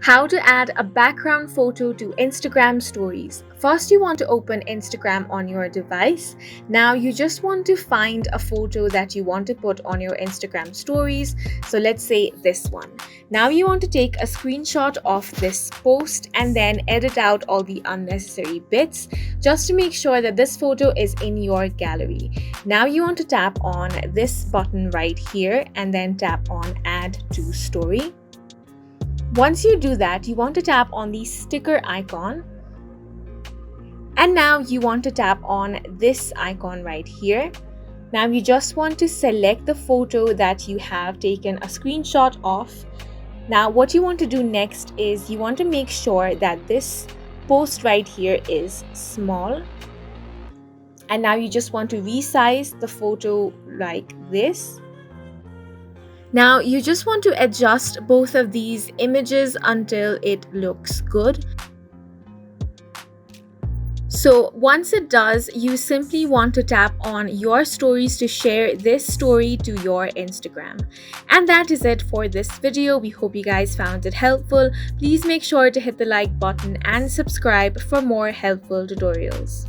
How to add a background photo to Instagram stories. First, you want to open Instagram on your device. Now, you just want to find a photo that you want to put on your Instagram stories. So, let's say this one. Now, you want to take a screenshot of this post and then edit out all the unnecessary bits just to make sure that this photo is in your gallery. Now, you want to tap on this button right here and then tap on Add to Story. Once you do that, you want to tap on the sticker icon. And now you want to tap on this icon right here. Now you just want to select the photo that you have taken a screenshot of. Now what you want to do next is you want to make sure that this post right here is small. And now you just want to resize the photo like this. Now you just want to adjust both of these images until it looks good. So once it does, you simply want to tap on your stories to share this story to your Instagram. And that is it for this video. We hope you guys found it helpful. Please make sure to hit the like button and subscribe for more helpful tutorials.